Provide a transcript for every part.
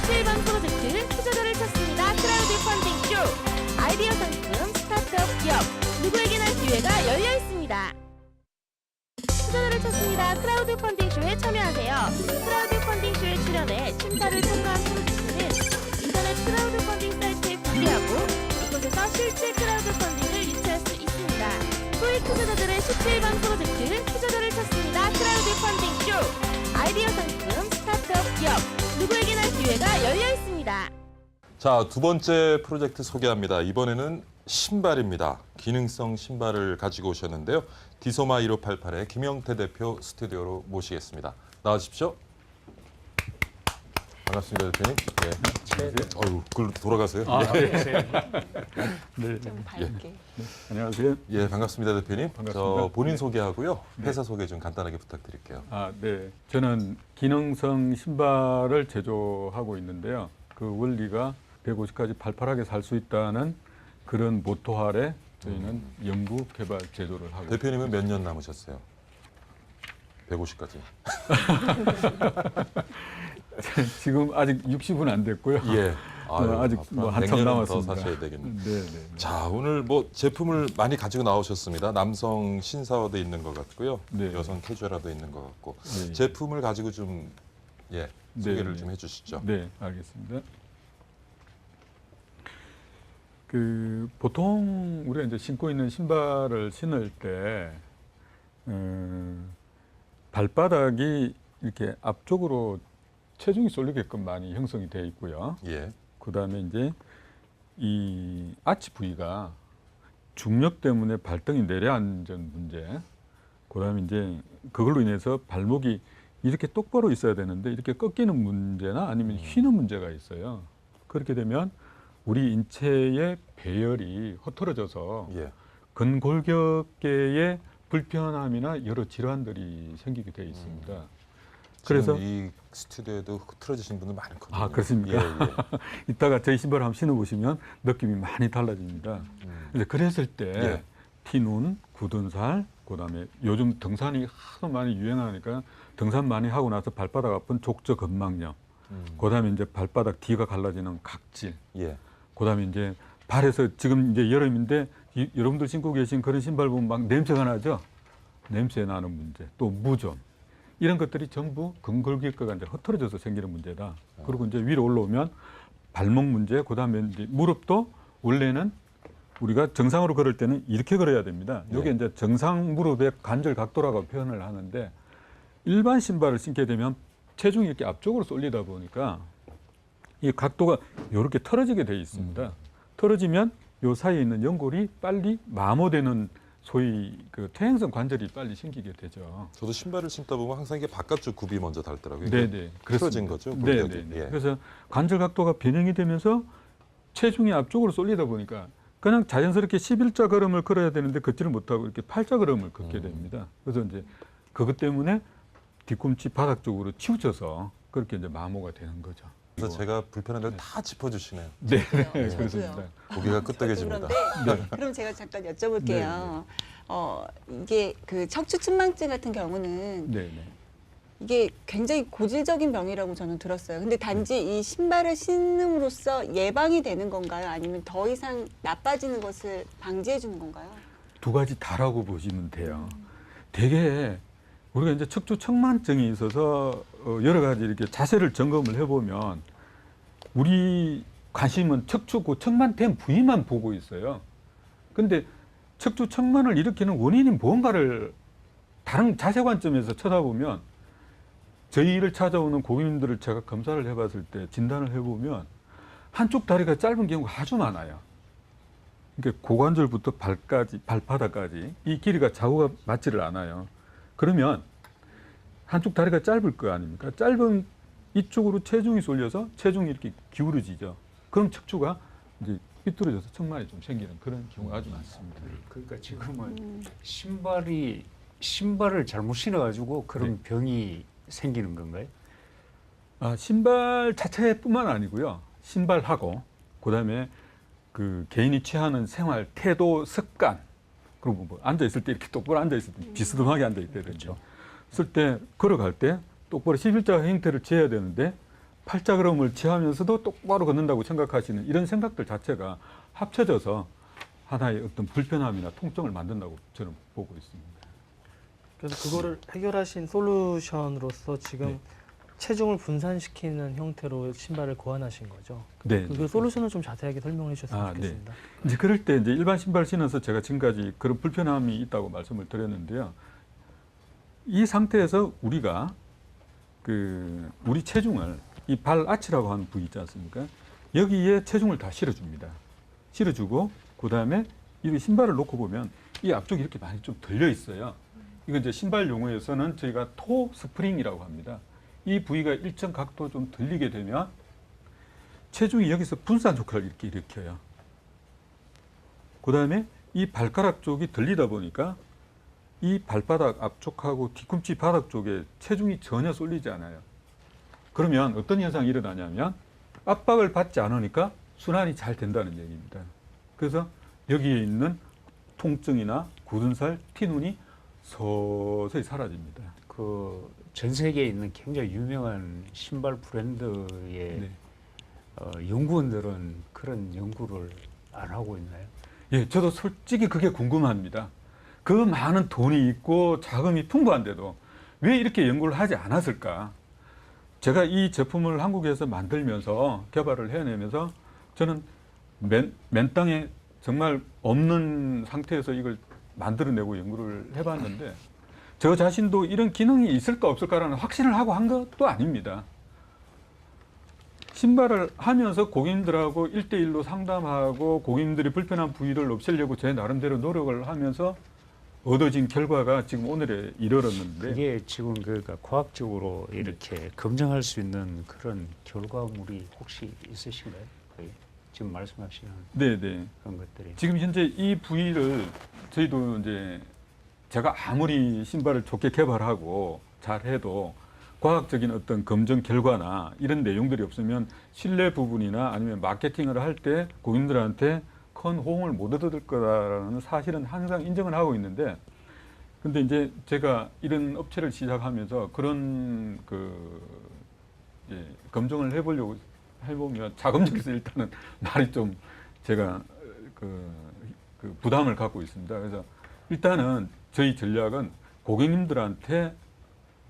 17번 프로젝트 투자자를 찾습니다. 크라우드 펀딩 쇼. 아이디어 상품, 스타트업 기업, 누구에게나 기회가 열려 있습니다. 투자자를 찾습니다. 크라우드 펀딩 쇼에 참여하세요. 크라우드 펀딩 쇼에 출연해 심사를 통과한 프로젝트는 인터넷 크라우드 펀딩 사이트에 공개하고 이곳에서 실제 크라우드 펀딩을 유치할 수 있습니다. 소액 투자자들의 17번 프로젝트 투자자를 찾습니다. 크라우드 펀딩 쇼. 아이디어 상품, 스타트업 기업, 누구에게나 기회가 열려 있습니다. 자, 두 번째 프로젝트 소개합니다. 이번에는 신발입니다. 기능성 신발을 가지고 오셨는데요. 디소마 1588의 김영태 대표 스튜디오로 모시겠습니다. 나와주십시오. 반갑습니다, 대표님. 네. 어유, 글로 돌아가세요. 네. 좀 밝게. 안녕하세요. 예, 반갑습니다, 대표님. 반갑습니다. 저 본인 네. 소개하고요. 회사 소개 좀 간단하게 부탁드릴게요. 네. 저는 기능성 신발을 제조하고 있는데요. 그 원리가 150까지 팔팔하게 살 수 있다는 그런 모토 아래 저희는 연구, 개발, 제조를 하고 대표님은 몇 년 남으셨어요? 150까지. 지금 아직 60은 안 됐고요. 예. 아직 뭐 한참 더 남았습니다. 사셔야 되겠네요. 네. 자, 오늘 뭐 제품을 많이 가지고 나오셨습니다. 남성 신사화도 있는 것 같고요. 네. 여성 캐주얼화도 있는 것 같고. 네. 제품을 가지고 좀 소개를 네. 좀 해주시죠. 네, 알겠습니다. 보통 우리가 이제 신고 있는 신발을 신을 때 발바닥이 이렇게 앞쪽으로 체중이 쏠리게끔 많이 형성이 되어 있고요. 예. 그다음에 이제 이 아치 부위가 중력 때문에 발등이 내려앉은 문제. 그다음에 이제 그걸로 인해서 발목이 이렇게 똑바로 있어야 되는데 이렇게 꺾이는 문제나 아니면 휘는 문제가 있어요. 그렇게 되면 우리 인체의 배열이 흐트러져서 예. 근골격계의 불편함이나 여러 질환들이 생기게 되어 있습니다. 그래서 그래서 이 스튜디오에도 흐트러지신 분들 많거든요. 아, 그렇습니까? 예. 이따가 저희 신발 한번 신어보시면 느낌이 많이 달라집니다. 그랬을 때 예. 티눈, 굳은 살, 그다음에 요즘 등산이 하도 많이 유행하니까 등산 많이 하고 나서 발바닥 아픈 족저 근막염, 그다음에 이제 발바닥 뒤가 갈라지는 각질, 예. 그다음에 이제 발에서 지금 이제 여름인데 여러분들 신고 계신 그런 신발 보면 막 냄새가 나죠? 냄새 나는 문제, 또 무좀 이런 것들이 전부 근골격계가 이제 흐트러져서 생기는 문제다. 그리고 이제 위로 올라오면 발목 문제, 그다음에 이제 무릎도 원래는 우리가 정상으로 걸을 때는 이렇게 걸어야 됩니다. 이게 이제 정상 무릎의 관절 각도라고 표현을 하는데 일반 신발을 신게 되면 체중이 이렇게 앞쪽으로 쏠리다 보니까 이 각도가 이렇게 틀어지게 돼 있습니다. 틀어지면 요 사이에 있는 연골이 빨리 마모되는 소위 그 퇴행성 관절이 빨리 생기게 되죠. 저도 신발을 신다 보면 항상 이게 바깥쪽 굽이 먼저 닳더라고요. 네네. 틀어진 거죠? 네네. 골격이. 예. 그래서 관절 각도가 변형이 되면서 체중이 앞쪽으로 쏠리다 보니까 그냥 자연스럽게 11자 걸음을 걸어야 되는데 걷지를 못하고 이렇게 8자 걸음을 걷게 됩니다. 그래서 이제 그것 때문에 뒤꿈치 바닥 쪽으로 치우쳐서 그렇게 이제 마모가 되는 거죠. 그래서 제가 불편한 데를 다 짚어주시네요. 네, 저도요. 그렇습니다. 고개가 끄덕여집니다. 그런데 그럼 제가 잠깐 여쭤볼게요. 이게 그 척추측망증 같은 경우는 네. 이게 굉장히 고질적인 병이라고 저는 들었어요. 근데 단지 이 신발을 신음으로써 예방이 되는 건가요? 아니면 더 이상 나빠지는 것을 방지해 주는 건가요? 두 가지 다라고 보시면 돼요. 되게 우리가 이제 척추 측만증이 있어서 여러 가지 이렇게 자세를 점검을 해보면 우리 관심은 척추 그 측만된 부위만 보고 있어요. 근데 척추 측만을 일으키는 원인이 뭔가를 다른 자세 관점에서 쳐다보면 저희를 찾아오는 고객님들을 제가 검사를 해봤을 때 진단을 해보면 한쪽 다리가 짧은 경우가 아주 많아요. 그러니까 고관절부터 발바닥까지 이 길이가 좌우가 맞지를 않아요. 그러면 한쪽 다리가 짧을 거 아닙니까? 짧은 이쪽으로 체중이 쏠려서 체중이 이렇게 기울어지죠. 그럼 척추가 이제 삐뚤어져서 측만이 좀 생기는 그런 경우가 아주 많습니다. 그러니까 지금은 신발을 잘못 신어가지고 그런 병이 생기는 건가요? 신발 자체뿐만 아니고요. 신발하고 그다음에 그 개인이 취하는 생활 태도 습관 그리고 뭐 앉아 있을 때 이렇게 똑바로 앉아 있을 때 비스듬하게 앉아 있다든지 쓸 때 걸어갈 때 똑바로 11자 형태를 취해야 되는데 팔자그름을 취하면서도 똑바로 걷는다고 생각하시는 이런 생각들 자체가 합쳐져서 하나의 어떤 불편함이나 통증을 만든다고 저는 보고 있습니다. 그래서 그거를 해결하신 솔루션으로서 지금 네. 체중을 분산시키는 형태로 신발을 고안하신 거죠. 네. 그 솔루션을 좀 자세하게 설명해 주셨으면 네. 좋겠습니다. 이제 그럴 때 이제 일반 신발 신어서 제가 지금까지 그런 불편함이 있다고 말씀을 드렸는데요. 이 상태에서 우리가 우리 체중을 이 발 아치라고 하는 부위 있지 않습니까? 여기에 체중을 다 실어줍니다. 실어주고 그다음에 이 신발을 놓고 보면 이 앞쪽이 이렇게 많이 좀 들려 있어요. 이건 이제 신발 용어에서는 저희가 토 스프링이라고 합니다. 이 부위가 일정 각도 좀 들리게 되면 체중이 여기서 분산 효과를 이렇게 일으켜요. 그다음에 이 발가락 쪽이 들리다 보니까 이 발바닥 앞쪽하고 뒤꿈치 바닥 쪽에 체중이 전혀 쏠리지 않아요. 그러면 어떤 현상이 일어나냐면 압박을 받지 않으니까 순환이 잘 된다는 얘기입니다. 그래서 여기에 있는 통증이나 굳은 살, 티눈이 서서히 사라집니다. 그 전 세계에 있는 굉장히 유명한 신발 브랜드의 네. 연구원들은 그런 연구를 안 하고 있나요? 예, 저도 솔직히 그게 궁금합니다. 그 많은 돈이 있고 자금이 풍부한데도 왜 이렇게 연구를 하지 않았을까? 제가 이 제품을 한국에서 만들면서 개발을 해내면서 저는 맨 땅에 정말 없는 상태에서 이걸 만들어내고 연구를 해봤는데 저 자신도 이런 기능이 있을까 없을까라는 확신을 하고 한 것도 아닙니다. 신발을 하면서 고객님들하고 1대1로 상담하고 고객님들이 불편한 부위를 없애려고 제 나름대로 노력을 하면서 얻어진 결과가 지금 오늘에 이르렀는데 그게 지금 그러니까 과학적으로 이렇게 검증할 수 있는 그런 결과물이 혹시 있으신가요? 거의 지금 말씀하시는 네네. 그런 것들이. 지금 현재 이 부위를 저희도 이제 제가 아무리 신발을 좋게 개발하고 잘해도 과학적인 어떤 검증 결과나 이런 내용들이 없으면 신뢰 부분이나 아니면 마케팅을 할 때 고객님들한테 큰 호응을 못 얻을 거다라는 사실은 항상 인정을 하고 있는데 근데 이제 제가 이런 업체를 시작하면서 그런 검증을 해보면 자금적에서 일단은 말이 좀 제가 부담을 갖고 있습니다. 그래서 일단은 저희 전략은 고객님들한테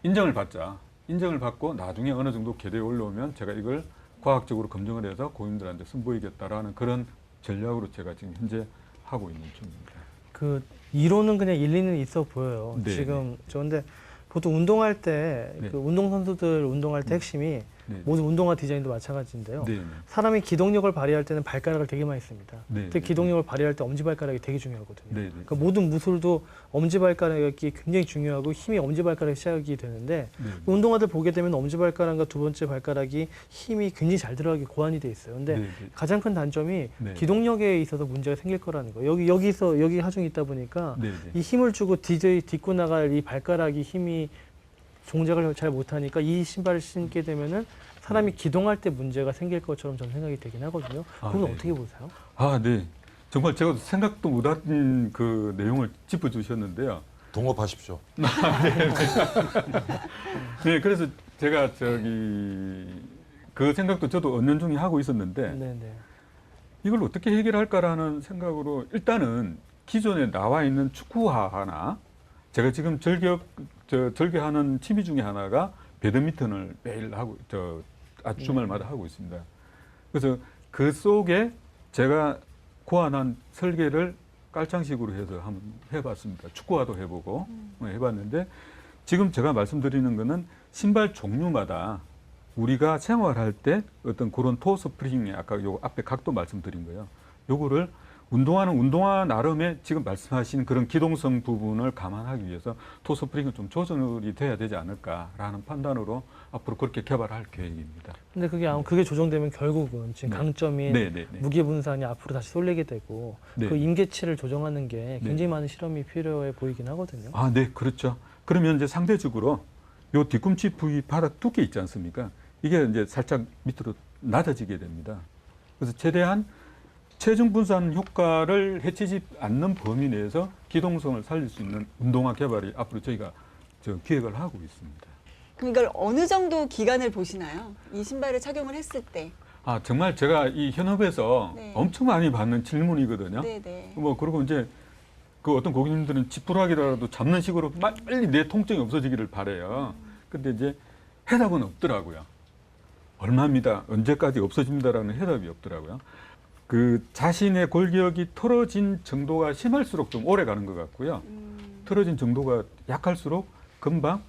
인정을 받자. 인정을 받고 나중에 어느 정도 궤도에 올라오면 제가 이걸 과학적으로 검증을 해서 고객님들한테 선보이겠다라는 그런 전략으로 제가 지금 현재 하고 있는 중입니다. 그 이론은 그냥 일리는 있어 보여요. 네, 지금 그런데 보통 운동할 때 네. 그 운동 선수들 운동할 때 핵심이 네. 모든 운동화 디자인도 마찬가지인데요. 네. 사람이 기동력을 발휘할 때는 발가락을 되게 많이 씁니다. 네. 특히 기동력을 발휘할 때 엄지발가락이 되게 중요하거든요. 네. 그러니까 모든 무술도 엄지발가락이 굉장히 중요하고 힘이 엄지발가락에 시작이 되는데 네. 운동화들 보게 되면 엄지발가락과 두 번째 발가락이 힘이 굉장히 잘 들어가게 고안이 돼 있어요. 근데 네. 가장 큰 단점이 네. 기동력에 있어서 문제가 생길 거라는 거예요. 여기 하중이 있다 보니까 네. 이 힘을 주고 딛고 나갈 이 발가락이 힘이 동작을 잘 못하니까 이 신발을 신게 되면은 사람이 기동할 때 문제가 생길 것처럼 저는 생각이 되긴 하거든요. 그건 네. 어떻게 보세요? 아, 네. 정말 제가 생각도 못한 그 내용을 짚어주셨는데요. 동업하십시오. 네, 그래서 제가 그 생각도 저도 은연중에 하고 있었는데 네네. 이걸 어떻게 해결할까라는 생각으로 일단은 기존에 나와 있는 축구화나 제가 지금 즐겨하는 취미 중에 하나가 배드민턴을 매일 하고 아주 주말마다 하고 있습니다. 그래서 그 속에 제가 고안한 설계를 깔창식으로 해서 한번 해봤습니다. 축구화도 해보고 해봤는데 지금 제가 말씀드리는 거는 신발 종류마다 우리가 생활할 때 어떤 그런 토 스프링에 아까 요 앞에 각도 말씀드린 거예요. 요거를 운동화는 운동화 나름의 지금 말씀하신 그런 기동성 부분을 감안하기 위해서 토 스프링은 좀 조정이 돼야 되지 않을까라는 판단으로 앞으로 그렇게 개발할 계획입니다. 근데 그게 조정되면 결국은 지금 네. 강점인 네. 무게 분산이 앞으로 다시 쏠리게 되고 네. 그 임계치를 조정하는 게 네. 굉장히 많은 실험이 필요해 보이긴 하거든요. 아, 네, 그렇죠. 그러면 이제 상대적으로 요 뒤꿈치 부위 바닥 두께 있지 않습니까? 이게 이제 살짝 밑으로 낮아지게 됩니다. 그래서 최대한 체중 분산 효과를 해치지 않는 범위 내에서 기동성을 살릴 수 있는 운동화 개발이 앞으로 저희가 기획을 하고 있습니다. 그럼 이걸 어느 정도 기간을 보시나요? 이 신발을 착용을 했을 때. 아, 정말 제가 이 현업에서 네. 엄청 많이 받는 질문이거든요. 네네. 뭐 그리고 이제 그 어떤 고객님들은 지푸라기라도 잡는 식으로 빨리 내 통증이 없어지기를 바래요. 근데 이제 해답은 없더라고요. 얼마입니다. 언제까지 없어집니다라는 해답이 없더라고요. 그 자신의 골격이 틀어진 정도가 심할수록 좀 오래 가는 것 같고요. 틀어진 정도가 약할수록 금방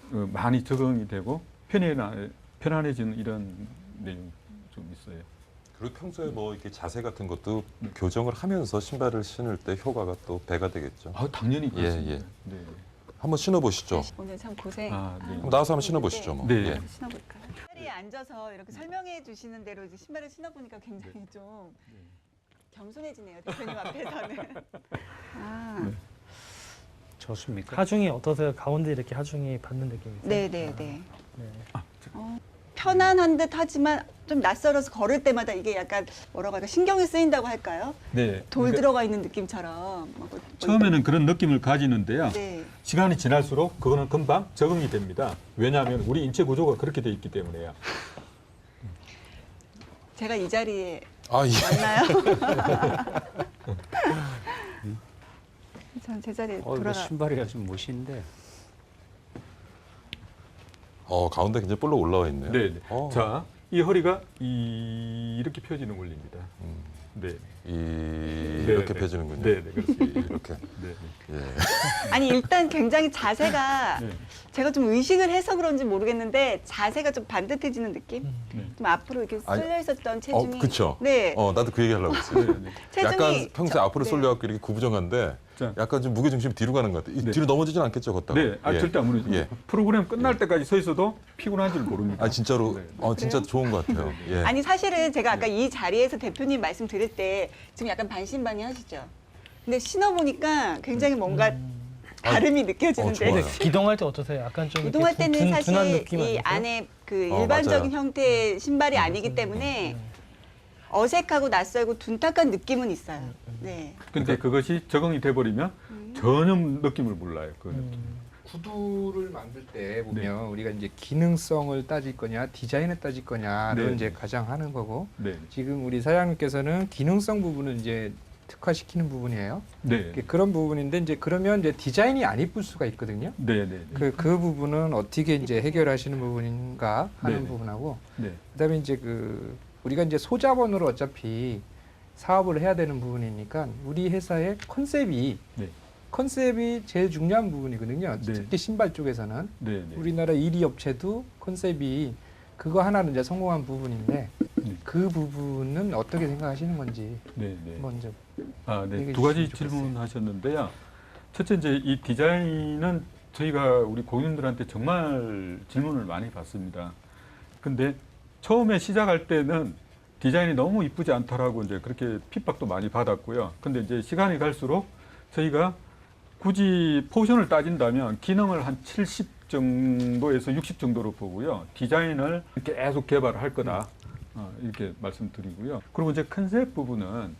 많이 적응이 되고 편안해지는 이런 내용이 좀 있어요. 그리고 평소에 뭐 이렇게 자세 같은 것도 교정을 하면서 신발을 신을 때 효과가 또 배가 되겠죠. 아, 당연히 그렇습니다. 예. 네. 한번 신어보시죠. 오늘 참 고생. 아, 네. 그럼 나와서 한번 신어보시죠. 뭐. 네. 예. 신어볼까요? 자리에 앉아서 이렇게 설명해 주시는 대로 이제 신발을 신어보니까 굉장히 좀 겸손해지네요. 대표님 앞에서는. 아, 좋습니까? 하중이 어떠세요? 가운데 이렇게 하중이 받는 느낌이세요? 네네네. 네. 편안한 듯 하지만 좀 낯설어서 걸을 때마다 이게 약간 뭐라고 할까 신경이 쓰인다고 할까요? 네. 돌 그러니까 들어가 있는 느낌처럼. 처음에는 그런 느낌을 가지는데요. 네. 시간이 지날수록 그거는 금방 적응이 됩니다. 왜냐하면 우리 인체 구조가 그렇게 돼 있기 때문에요. 제가 이 자리에 아, 예. 맞나요? 전 제자리에 이거 돌아가. 신발이라 좀 멋있는데. 가운데 굉장히 볼록 올라와 있네요. 네. 자, 자, 이 허리가 이렇게 펴지는 원리입니다. 네. 이렇게 네. 펴지는군요. 네, 네, 그렇습니다. 이렇게. 네. 예. 아니 일단 굉장히 자세가 네. 제가 좀 의식을 해서 그런지 모르겠는데 자세가 좀 반듯해지는 느낌? 네. 좀 앞으로 이렇게 아니, 쏠려 있었던 체중이. 그쵸. 네. 나도 그 얘기 하려고 했어요. 네, 네. 체중이 약간 평소에 앞으로 네. 쏠려갖고 이렇게 구부정한데 자. 약간 좀 무게중심이 뒤로 가는 것 같아요. 네. 뒤로 넘어지진 않겠죠, 걷다가? 네, 아, 예. 절대 안 무너집니다. 예. 프로그램 끝날 때까지 서 있어도 피곤한 줄 모릅니다. 아, 진짜로? 네. 진짜 좋은 것 같아요. 예. 아니 사실은 제가 아까 이 자리에서 대표님 말씀 드릴 때 지금 약간 반신반의하시죠. 근데 신어보니까 굉장히 뭔가 다름이 느껴지는데 좋아요. 기동할 때 어떠세요? 약간 좀 이동할 이렇게 때는 둔한 사실 느낌 이 아니세요? 안에 그 어, 일반적인 맞아요. 형태의 신발이 아니기 때문에 어색하고 낯설고 둔탁한 느낌은 있어요. 네. 근데 그것이 적응이 돼버리면 전혀 느낌을 몰라요. 그 느낌. 구두를 만들 때 보면 우리가 이제 기능성을 따질 거냐 디자인을 따질 거냐를 네. 이제 가장 하는 거고 네. 지금 우리 사장님께서는 기능성 부분을 이제 특화시키는 부분이에요. 네. 그런 부분인데 이제 그러면 이제 디자인이 안 이쁠 수가 있거든요. 네. 네. 그 부분은 어떻게 이제 해결하시는 부분인가 하는 네. 부분하고 네. 그다음에 이제 우리가 이제 소자본으로 어차피 사업을 해야 되는 부분이니까 우리 회사의 컨셉이 제일 중요한 부분이거든요. 네. 특히 신발 쪽에서는 네. 네. 우리나라 1위 업체도 컨셉이 그거 하나는 이제 성공한 부분인데 네. 그 부분은 어떻게 생각하시는 건지 네. 네. 먼저 아, 네. 얘기해 두 가지 주시면 좋겠어요. 질문하셨는데요. 첫째 이제 이 디자인은 저희가 우리 고객님들한테 정말 질문을 많이 받습니다. 근데 처음에 시작할 때는 디자인이 너무 이쁘지 않다라고 이제 그렇게 핍박도 많이 받았고요. 근데 이제 시간이 갈수록 저희가 굳이 포션을 따진다면 기능을 한 70 정도에서 60 정도로 보고요. 디자인을 계속 개발할 거다. 이렇게 말씀드리고요. 그리고 이제 컨셉 부분은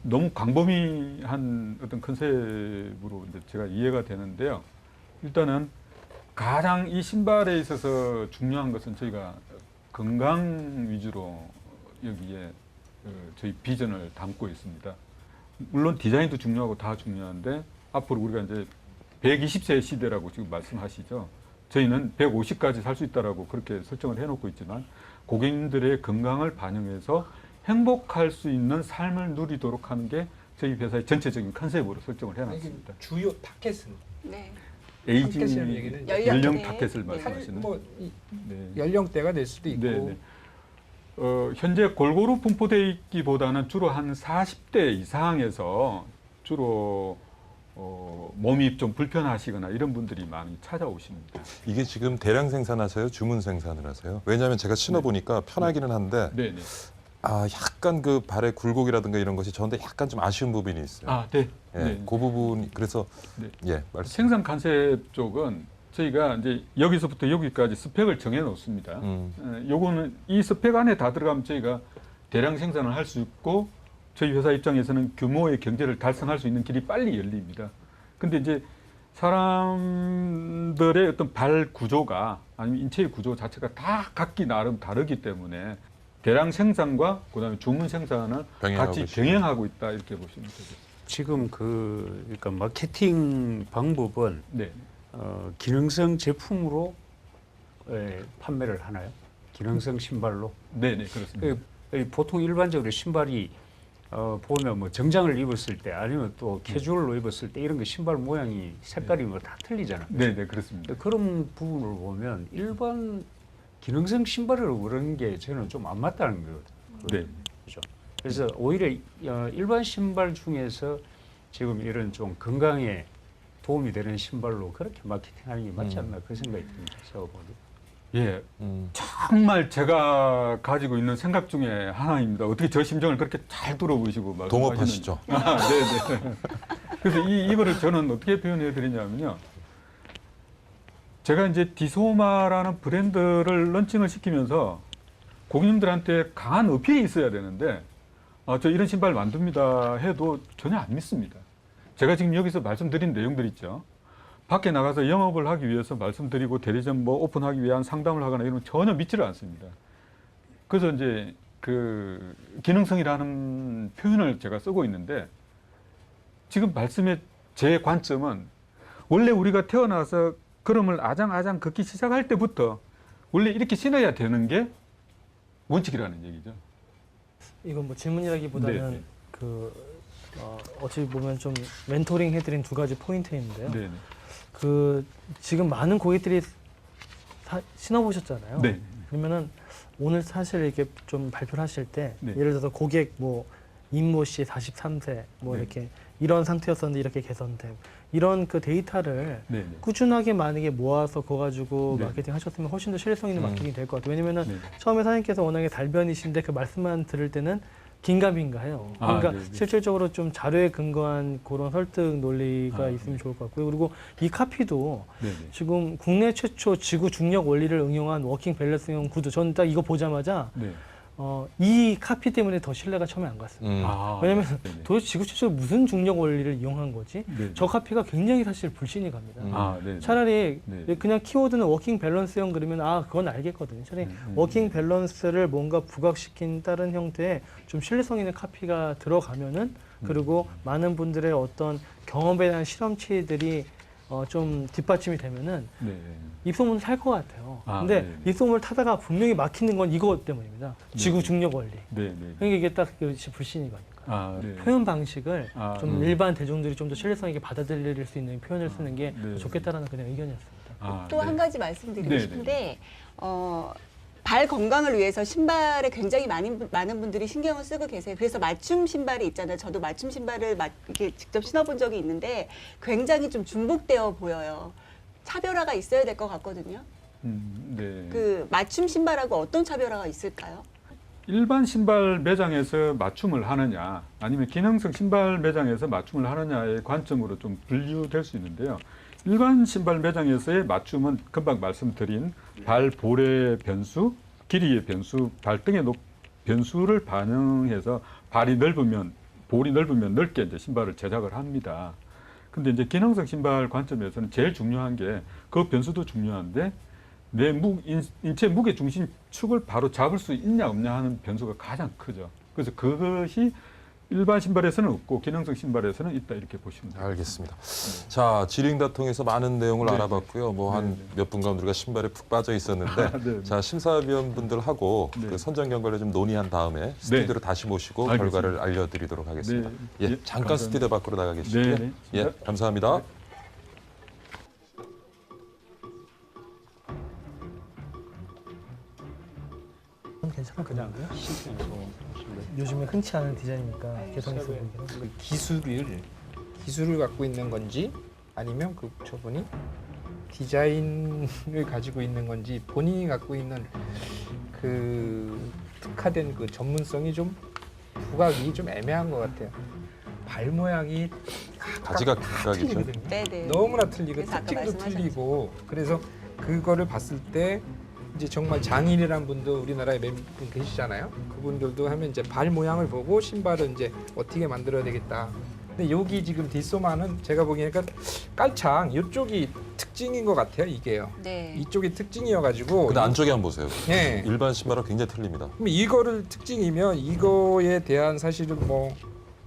너무 광범위한 어떤 컨셉으로 이제 제가 이해가 되는데요. 일단은 가장 이 신발에 있어서 중요한 것은 저희가 건강 위주로 여기에 저희 비전을 담고 있습니다. 물론 디자인도 중요하고 다 중요한데 앞으로 우리가 이제 120세 시대라고 지금 말씀하시죠. 저희는 150까지 살 수 있다라고 그렇게 설정을 해놓고 있지만 고객님들의 건강을 반영해서 행복할 수 있는 삶을 누리도록 하는 게 저희 회사의 전체적인 컨셉으로 설정을 해놨습니다. 주요 타겟은 네. 에이징 타겟이라는 얘기는 이제 연령 연령대. 타겟을 네. 말씀하시는. 네. 연령대가 될 수도 있고 네, 네. 현재 골고루 분포되어 있기보다는 주로 한 40대 이상에서 주로 몸이 좀 불편하시거나 이런 분들이 많이 찾아오십니다. 이게 지금 대량 생산하세요? 주문 생산을 하세요? 왜냐하면 제가 신어보니까 편하기는 한데 네, 네. 약간 그 발의 굴곡이라든가 이런 것이 저한테 약간 좀 아쉬운 부분이 있어요. 아, 네. 예, 네. 그 부분 그래서 네. 예, 말씀. 생산 컨셉 쪽은 저희가 이제 여기서부터 여기까지 스펙을 정해 놓습니다. 요거는 이 스펙 안에 다 들어가면 저희가 대량 생산을 할 수 있고 저희 회사 입장에서는 규모의 경제를 달성할 수 있는 길이 빨리 열립니다. 근데 이제 사람들의 어떤 발 구조가 아니면 인체의 구조 자체가 다 각기 나름 다르기 때문에 대량 생산과 그다음에 주문 생산을 병행하고 같이 있습니다. 병행하고 있다 이렇게 보시면 되겠습니다. 지금 그러니까 마케팅 방법은 네. 기능성 제품으로 판매를 하나요? 기능성 신발로? 네, 네, 그렇습니다. 보통 일반적으로 신발이 보면 뭐 정장을 입었을 때 아니면 또 캐주얼로 입었을 때 이런 거 신발 모양이 색깔이 뭐 다 틀리잖아요. 네, 네, 그렇습니다. 그런 부분을 보면 일반 기능성 신발을 그러는 게 저는 좀 안 맞다는 거거든요. 네. 그죠? 그래서 오히려 일반 신발 중에서 지금 이런 좀 건강에 도움이 되는 신발로 그렇게 마케팅하는 게 맞지 않나 그 생각이 듭니다. 제가 보기에. 예, 정말 제가 가지고 있는 생각 중에 하나입니다. 어떻게 저 심정을 그렇게 잘 들어보시고 말씀하시는지. 동업하시죠. 아, 네, 네. 그래서 이거를 저는 어떻게 표현해 드리냐면요. 제가 이제 디소마라는 브랜드를 런칭을 시키면서 고객님들한테 강한 어필이 있어야 되는데 저 이런 신발 만듭니다 해도 전혀 안 믿습니다. 제가 지금 여기서 말씀드린 내용들 있죠. 밖에 나가서 영업을 하기 위해서 말씀드리고 대리점 뭐 오픈하기 위한 상담을 하거나 이런 건 전혀 믿지를 않습니다. 그래서 이제 그 기능성이라는 표현을 제가 쓰고 있는데 지금 말씀의 제 관점은 원래 우리가 태어나서 걸음을 아장아장 걷기 시작할 때부터 원래 이렇게 신어야 되는 게 원칙이라는 얘기죠. 이건 뭐 질문이라기보다는 네, 네. 어찌 보면 좀 멘토링 해드린 두 가지 포인트인데요. 네, 지금 많은 고객들이 신어보셨잖아요. 네. 그러면은 오늘 사실 이렇게 좀 발표를 하실 때 네. 예를 들어서 고객 뭐 임모 씨 43세 뭐 네. 이렇게 이런 상태였었는데 이렇게 개선되고 이런 그 데이터를 네, 네. 꾸준하게 만약에 모아서 그거 가지고 네. 마케팅 하셨으면 훨씬 더 신뢰성 있는 마케팅이 될 것 같아요. 왜냐면은 네. 처음에 사장님께서 워낙에 달변이신데 그 말씀만 들을 때는 긴가민가해요. 아, 그러니까 네, 네. 실질적으로 좀 자료에 근거한 그런 설득 논리가 아, 있으면 좋을 것 같고요. 그리고 이 카피도 네, 네. 지금 국내 최초 지구 중력 원리를 응용한 워킹 밸런스형 구두. 저는 딱 이거 보자마자 네. 이 카피 때문에 더 신뢰가 처음에 안 갔습니다. 아, 왜냐면 네, 네. 도대체 지구 최초로 무슨 중력 원리를 이용한 거지? 네, 네. 저 카피가 굉장히 사실 불신이 갑니다. 아, 네. 차라리 네. 그냥 키워드는 워킹 밸런스형 그러면 그건 알겠거든요. 차라리 워킹 밸런스를 뭔가 부각시킨 다른 형태의 좀 신뢰성 있는 카피가 들어가면은 그리고 많은 분들의 어떤 경험에 대한 실험치들이 좀 뒷받침이 되면은 네. 입소문을 탈 것 같아요. 아, 근데 네네. 입소문을 타다가 분명히 막히는 건 이것 때문입니다. 지구 중력 원리. 네, 네. 그러니까 이게 딱 불신이 가니까. 아, 네. 표현 방식을 아, 좀 일반 대중들이 좀 더 신뢰성 있게 받아들일 수 있는 표현을 쓰는 게 네. 좋겠다라는 그냥 의견이었습니다. 아, 또 네. 한 가지 말씀드리고 네, 네. 싶은데 발 건강을 위해서 신발에 굉장히 많은 분들이 신경을 쓰고 계세요. 그래서 맞춤 신발이 있잖아요. 저도 맞춤 신발을 이렇게 직접 신어본 적이 있는데 굉장히 좀 중복되어 보여요. 차별화가 있어야 될 것 같거든요. 네. 그 맞춤 신발하고 어떤 차별화가 있을까요? 일반 신발 매장에서 맞춤을 하느냐 아니면 기능성 신발 매장에서 맞춤을 하느냐의 관점으로 좀 분류될 수 있는데요. 일반 신발 매장에서의 맞춤은 금방 말씀드린 발 볼의 변수, 길이의 변수, 발등의 변수를 반영해서 발이 넓으면 볼이 넓으면 넓게 이제 신발을 제작을 합니다. 근데 이제 기능성 신발 관점에서는 제일 중요한 게 그 변수도 중요한데 내 인체 무게 중심 축을 바로 잡을 수 있냐 없냐 하는 변수가 가장 크죠. 그래서 그것이 일반 신발에서는 없고 기능성 신발에서는 있다 이렇게 보시면 됩니다. 알겠습니다. 자, 지링다 통해서 많은 내용을 네. 알아봤고요. 뭐 한 네, 네. 몇 분간 우리가 신발에 푹 빠져 있었는데, 네, 네. 자 심사위원분들하고 네. 그 선정 결과를 좀 논의한 다음에 스튜디오로 다시 모시고 알겠습니다. 결과를 알려드리도록 하겠습니다. 네. 예, 예, 잠깐 감사합니다. 스튜디오 밖으로 나가 계시고요. 네, 네. 예, 감사합니다. 괜찮을 것 같은데요? 시스템에서 요즘에 흔치 않은 디자인이니까 개성있어 보이긴 해요. 그 기술을 갖고 있는 건지 아니면 그 저분이 디자인을 가지고 있는 건지 본인이 갖고 있는 그 특화된 그 전문성이 좀 부각이 좀 애매한 것 같아요. 발 모양이 가지가 다 각각이죠. 틀리거든요. 네네. 너무나 틀리고 그래서 아까 특징도 말씀하셨죠. 틀리고 그래서 그거를 봤을 때 이제 정말 장인이란 분도 우리나라에 몇 분 계시잖아요. 그분들도 하면 이제 발 모양을 보고 신발을 이제 어떻게 만들어야 되겠다 근데 여기 지금 디소마는 제가 보기에는 깔창 이쪽이 특징인 것 같아요. 이게요. 네. 이쪽이 특징이어가지고. 근데 안쪽에 한번 보세요. 네. 일반 신발하고 굉장히 틀립니다. 그럼 이거를 특징이면 이거에 대한 사실은 뭐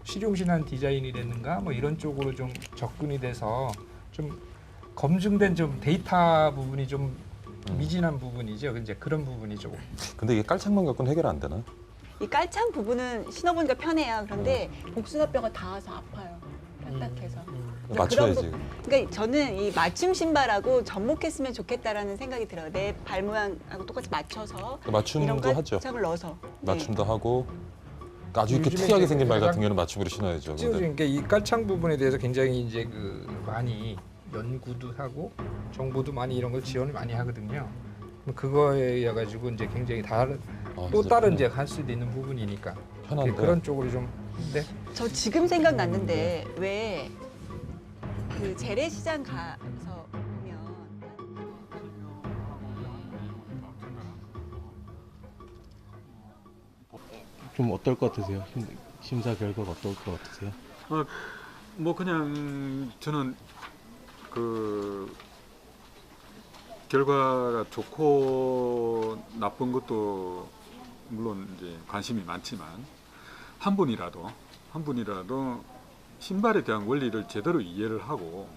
실용신한 디자인이라든가 뭐 이런 쪽으로 좀 접근이 돼서 좀 검증된 좀 데이터 부분이 좀 미진한 부분이죠. 이제 그런 부분이 조금. 근데 이게 깔창만 갖고는 해결 안 되나? 이 깔창 부분은 신어보니까 편해요. 그런데 복숭아뼈가 닿아서 아파요. 딱딱해서. 맞춰야지. 그런 그러니까 저는 이 맞춤 신발하고 접목했으면 좋겠다라는 생각이 들어요. 내 발 모양하고 똑같이 맞춰서 이런 맞춤도 하죠. 깔창을 넣어서. 네. 맞춤도 하고 아주 이렇게 요즘에 특이하게 이제 생긴 말 가장 같은 경우는 맞춤으로 신어야죠. 근데 그러니까 이 깔창 부분에 대해서 굉장히 이제 그 많이 연구도 하고 정부도 많이 이런 걸 지원을 많이 하거든요. 그거에 의해 가지고 이제 굉장히 다른 또 진짜 다른 이제 할 수도 있는 부분이니까 편한데. 그런 쪽으로 좀. 네. 저 지금 생각났는데 왜 그 재래시장 가서 보면 좀 어떨 것 같으세요? 심사 결과가 어떨 것 같으세요? 뭐 그냥 저는 그 결과가 좋고 나쁜 것도 물론 이제 관심이 많지만 한 분이라도 신발에 대한 원리를 제대로 이해를 하고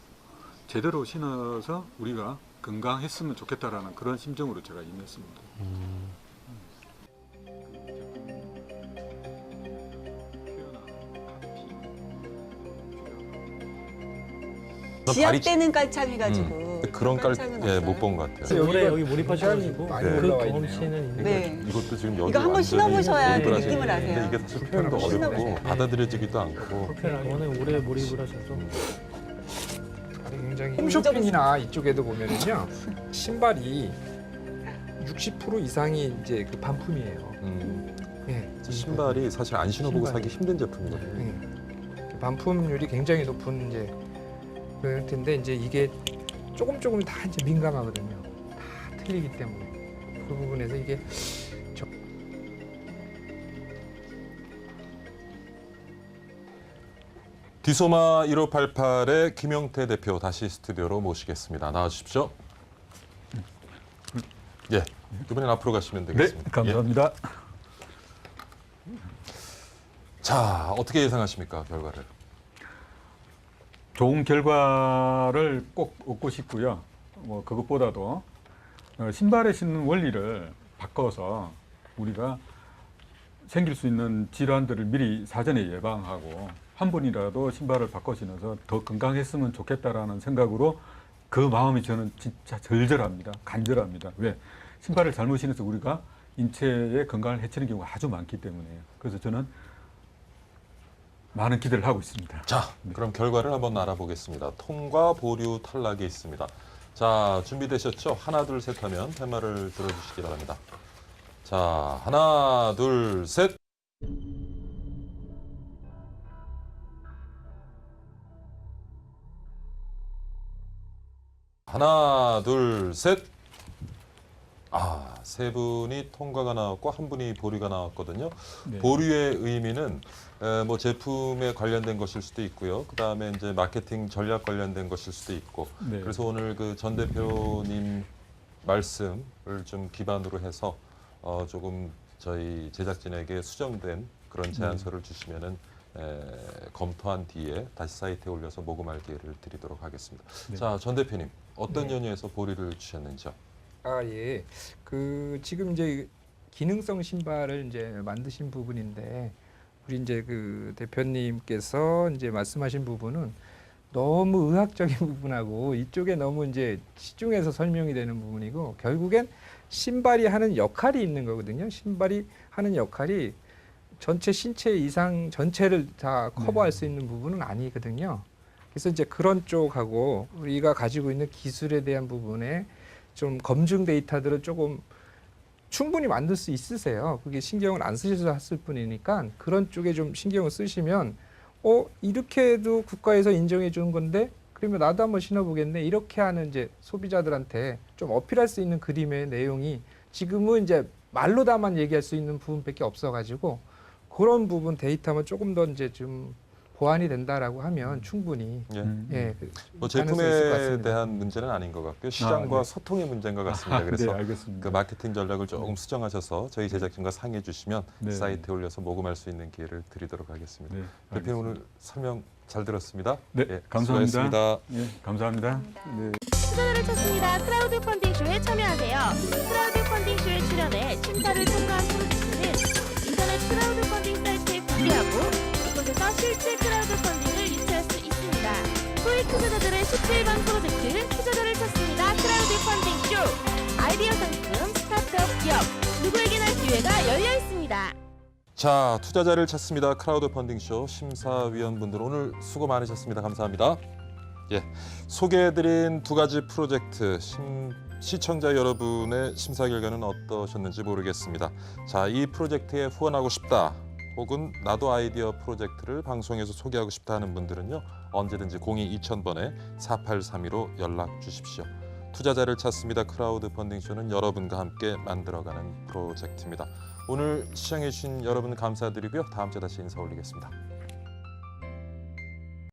제대로 신어서 우리가 건강했으면 좋겠다라는 그런 심정으로 제가 임했습니다. 지압되는 깔창 해가지고 그런 깔창은 없어요? 못 본 것 같아요. 올해 여기 몰입하셔가지고 많이 그 올라와 있네요. 경험치는 있는 네. 거죠. 이것도 지금 여기 이거 한번 완전히 신어보셔야 몰입을 그 하시는 느낌을 아세요. 근데 이게 사실 표현도 어렵고 신어보세요. 받아들여지기도 않고 이번에 올해 몰입을 하셔서 굉장히 홈쇼핑이나 이쪽에도 보면은요 신발이 60% 이상이 이제 그 반품이에요. 네. 신발이 사실 안 신어보고 신발이. 사기 힘든 제품이거든요. 네. 반품률이 굉장히 높은 이제 그럴 텐데 이제 이게 조금 다 이제 민감하거든요. 다 틀리기 때문에 그 부분에서 이게 디소마 1588의 김영태 대표 다시 스튜디오로 모시겠습니다. 나와주십시오. 예, 이번엔 앞으로 가시면 네, 되겠습니다. 감사합니다. 예. 자, 어떻게 예상하십니까, 결과를? 좋은 결과를 꼭 얻고 싶고요. 뭐 그것보다도 신발에 신는 원리를 바꿔서 우리가 생길 수 있는 질환들을 미리 사전에 예방하고 한 번이라도 신발을 바꿔 신어서 더 건강했으면 좋겠다라는 생각으로 그 마음이 저는 진짜 절절합니다. 간절합니다. 왜? 신발을 잘못 신어서 우리가 인체의 건강을 해치는 경우가 아주 많기 때문에요. 그래서 저는 많은 기대를 하고 있습니다. 자, 그럼 결과를 한번 알아보겠습니다. 통과, 보류, 탈락이 있습니다. 자, 준비되셨죠? 하나, 둘, 셋 하면 팻말을 들어주시기 바랍니다. 자, 하나, 둘, 셋. 하나, 둘, 셋. 아, 세 분이 통과가 나왔고 한 분이 보류가 나왔거든요. 네. 보류의 의미는 뭐 제품에 관련된 것일 수도 있고요. 그 다음에 이제 마케팅 전략 관련된 것일 수도 있고. 네. 그래서 오늘 그 전 대표님 말씀을 좀 기반으로 해서 조금 저희 제작진에게 수정된 그런 제안서를 주시면은 검토한 뒤에 다시 사이트에 올려서 모금할 기회를 드리도록 하겠습니다. 네. 자, 전 대표님 어떤 연유에서 보류를 주셨는지요? 아 예. 그 지금 이제 기능성 신발을 이제 만드신 부분인데 우리 이제 그 대표님께서 이제 말씀하신 부분은 너무 의학적인 부분하고 이쪽에 너무 이제 시중에서 설명이 되는 부분이고 결국엔 신발이 하는 역할이 있는 거거든요. 신발이 하는 역할이 전체 신체 이상 전체를 다 커버할 수 있는 부분은 아니거든요. 그래서 이제 그런 쪽하고 우리가 가지고 있는 기술에 대한 부분에 좀 검증 데이터들을 조금 충분히 만들 수 있으세요. 그게 신경을 안 쓰셔서 했을 뿐이니까 그런 쪽에 좀 신경을 쓰시면 이렇게 해도 국가에서 인정해 주는 건데 그러면 나도 한번 신어보겠네 이렇게 하는 이제 소비자들한테 좀 어필할 수 있는 그림의 내용이 지금은 이제 말로다만 얘기할 수 있는 부분밖에 없어가지고 그런 부분 데이터만 조금 더 이제 좀 보완이 된다라고 하면 충분히 예. 예, 그 뭐 가능성이 있을 것 제품에 같습니다. 대한 문제는 아닌 것 같고요. 시장과 네. 소통의 문제인 것 같습니다. 그래서 네, 알겠습니다. 그 마케팅 전략을 조금 수정하셔서 저희 제작진과 상의해 주시면 네. 사이트에 올려서 모금할 수 있는 기회를 드리도록 하겠습니다. 네, 대표님 오늘 설명 잘 들었습니다. 네, 예, 감사합니다. 수고하셨습니다. 예, 감사합니다. 네. 투자자를 찾습니다. 크라우드 펀딩 쇼에 참여하세요. 크라우드 펀딩 쇼에 출연해 심사를 통과한 프로젝트는 인터넷 크라우드 펀딩 사이트에 공개하고 이곳에서 실제 크라우드 펀딩을 유치할 수 있습니다. 소액 투자자들의 17번 프로젝트 투자자를 찾습니다. 크라우드 펀딩 쇼 아이디어 상품 스타트업 기업 누구에게나 기회가 열려 있습니다. 자, 투자자를 찾습니다. 크라우드 펀딩 쇼 심사위원분들 오늘 수고 많으셨습니다. 감사합니다. 예, 소개해드린 두 가지 프로젝트 시청자 여러분의 심사 결과는 어떠셨는지 모르겠습니다. 자, 이 프로젝트에 후원하고 싶다 혹은 나도 아이디어 프로젝트를 방송에서 소개하고 싶다 하는 분들은요. 언제든지 02-2000번에 4832로 연락 주십시오. 투자자를 찾습니다. 크라우드 펀딩 쇼는 여러분과 함께 만들어가는 프로젝트입니다. 오늘 시청해 주신 여러분 감사드리고요. 다음 주에 다시 인사 올리겠습니다.